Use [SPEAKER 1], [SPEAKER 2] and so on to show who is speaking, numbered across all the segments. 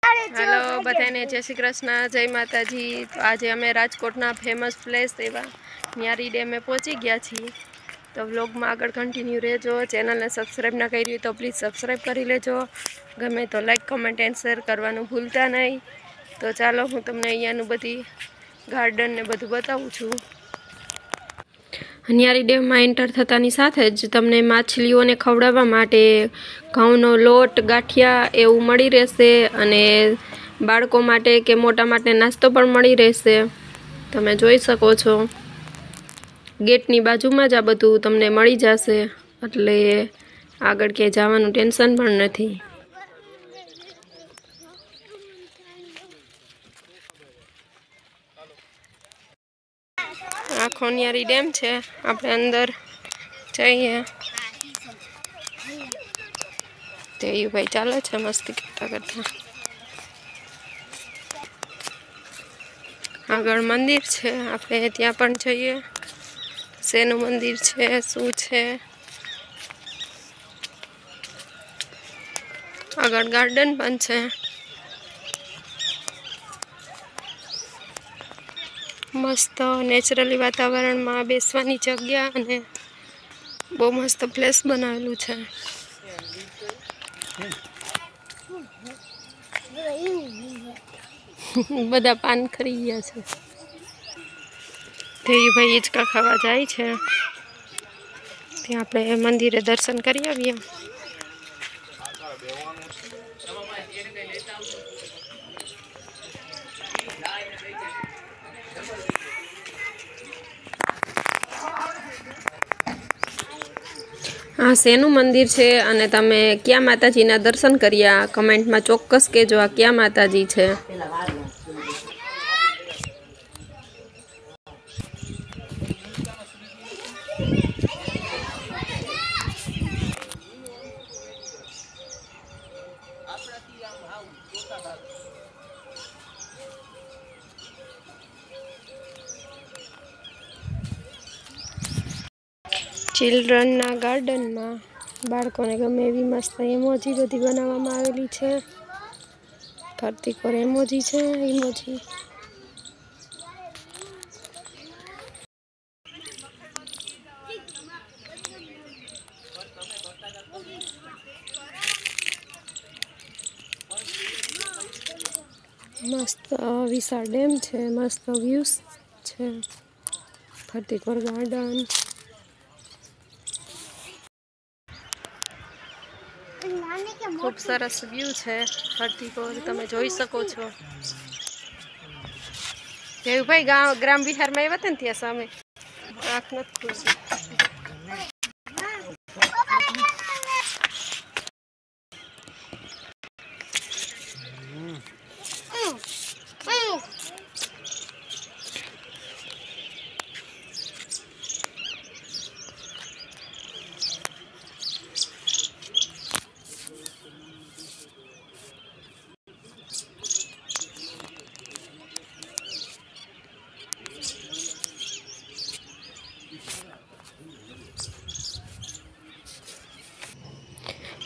[SPEAKER 1] Hello बधाने जय श्री कृष्ण जय माताजी। तो आज अमे राजकोटना फेमस प्लेस एवं न्यारी डेम में पहुँची गया छीए। तो व्लॉग में आगे कंटीन्यू रहो। चेनल ने सब्सक्राइब ना करी तो प्लीज सब्सक्राइब कर लेजो। गमे तो लाइक कमेंट एंड शेर करवानुं भूलता नहीं। तो चलो हूँ तमने अहींयानुं बधी गार्डन ने बधुं बतावुं छुं। न्यारी डेम में एंटर थतानी साथे ज तमने माछलीओने खवडाववा माटे घऊनो लोट गाठिया एवुं मळी रहेशे अने बाळको माटे के मोटा माटे नास्तो पण मळी रहेशे। तमे जोई शको छो गेटनी बाजुमां ज आ बधुं तमने मळी जशे એટલે આગળ કે જવાનું ટેન્શન પણ નથી। आ खोनियारी डेम है। આપણે अंदर जाइए। तेयू भाई चाले छे मस्ती करता करता। आगळ मंदिर है, આપણે ત્યાં પણ જઈએ। શેનું મંદિર છે, શું છે। આગળ ગાર્ડન પણ છે। मस्त नेचरली वातावरण में बेसवानी जग्या अने बहुत मस्त प्लेस बनावेलू छे। बधा पान खरी गया छे। देवी भाई हिचका खावा जाय छे। त्यां आपणे मंदिरे दर्शन करी आवीए। आ शेनु मंदिर छे अने तमे क्या माताजीना दर्शन कर्या कमेंट में चोक्कस कहेजो। आ क्या माताजी छे। चिल्ड्रन ना गार्डन में बाळकोने गमे एवी मस्त इमोजी बधी बनाववामां आवेली छे। फरती पर इमोजी छे इमोजी। मस्त विशाल डेम छे, मस्त व्यूज छे। फरती पर गार्डन खूब सरस व्यू है। फरती पर तमे जोई शको छो। देव भाई गांव ग्राम विहार में आव्या त्या सामे आँख नथी खुलती।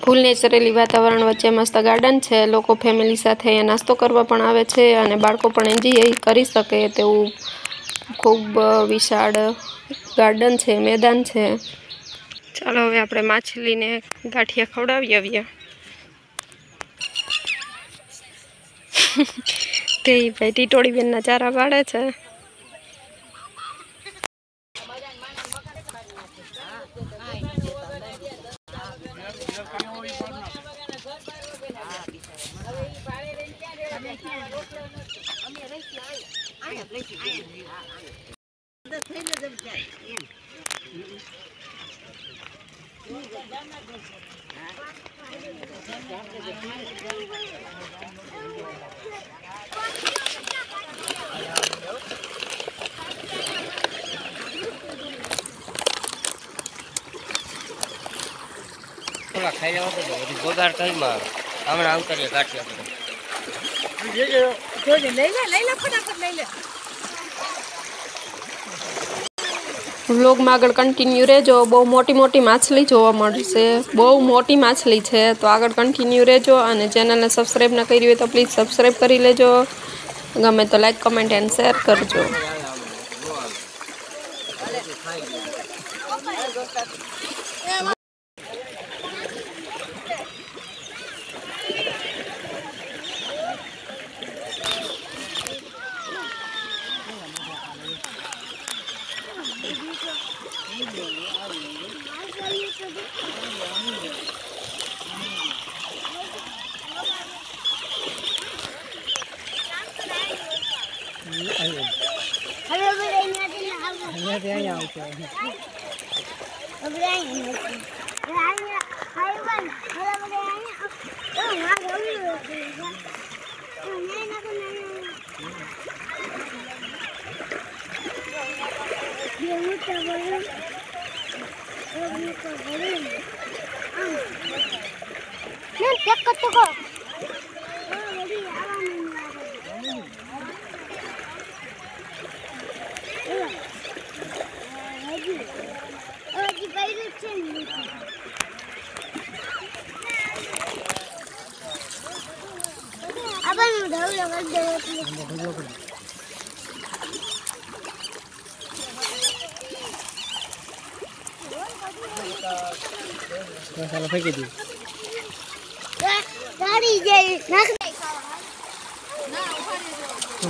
[SPEAKER 1] फूल नेचरली वातावरण वच्चे मस्त गार्डन है। लोग फेमिली साथ अहींया नास्तो करवा पण आवे छे अने बाळको पण एन्जॉय करी शके तेवुं खूब विशाळ गार्डन है, मैदान है। चलो हवे आपणे माछली ने गाठिया खवडावी आवीए। ते भाई टीटोड़ी बेन ना चारा पाड़े छे।
[SPEAKER 2] थोड़ा खाई जाओ तो गोदार कहीं मार हमने अंकल ये गाठिया
[SPEAKER 1] વ્લોગમાં આગળ કન્ટિન્યુ રહેજો। બહુ મોટી મોટી માછલી જોવા મળશે, બહુ મોટી માછલી છે, તો આગળ કન્ટિન્યુ રહેજો। અને ચેનલને સબસ્ક્રાઈબ ન કરી હોય તો પ્લીઝ સબસ્ક્રાઈબ કરી લેજો। ગમે તો લાઈક કમેન્ટ એન્ડ શેર કરજો।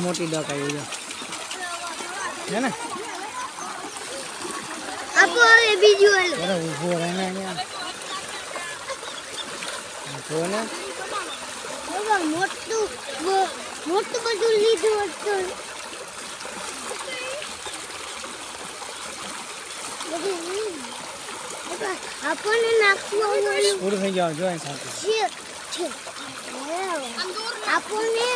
[SPEAKER 3] मोटी डाका है ना
[SPEAKER 4] आपको ये वीडियो
[SPEAKER 3] अरे वो रहना है तो ना
[SPEAKER 4] बाबा मोटू બધું લીધું હતું આપણને નાખવું
[SPEAKER 3] પૂરું થઈ જાવ જો અહીં સાથે
[SPEAKER 4] છે આપણને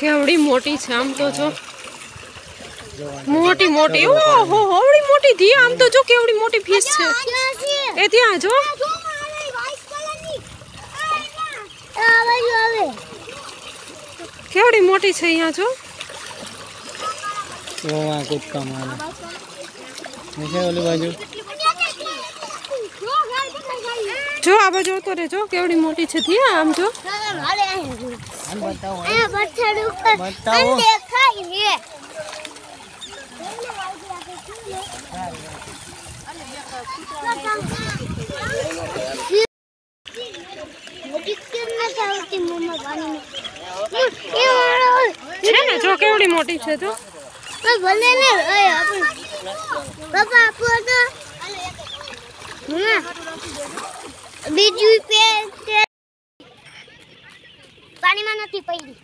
[SPEAKER 1] કેવડી મોટી છે આમ તો જો મોટી મોટી ઓહો હોવડી મોટી ધી આમ તો જો કેવડી મોટી ફિશ છે એ ત્યાં જો કેવડી મોટી છે અહીંયા જો
[SPEAKER 3] वो वहाँ कुछ कम है ऐसे वाली बाजू
[SPEAKER 1] જો આ બાજુ તો રે જો કેવડી મોટી છે ધી આમ જો
[SPEAKER 3] बताओ
[SPEAKER 4] बताओ देखाई
[SPEAKER 1] છે ને જો કેવડી મોટી છે તો
[SPEAKER 4] ભલે ને બાપા આપો તો બીજું પાણીમાં નથી પડી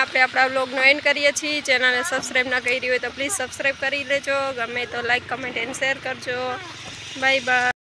[SPEAKER 1] આપણે આપણા વ્લોગનો એન્ડ કરીએ છીએ। ચેનલને સબસ્ક્રાઈબ ના કરી હોય તો પ્લીઝ સબસ્ક્રાઈબ કરી લેજો। ગમે તો લાઈક કમેન્ટ એન્ડ શેર કરજો। Bye bye.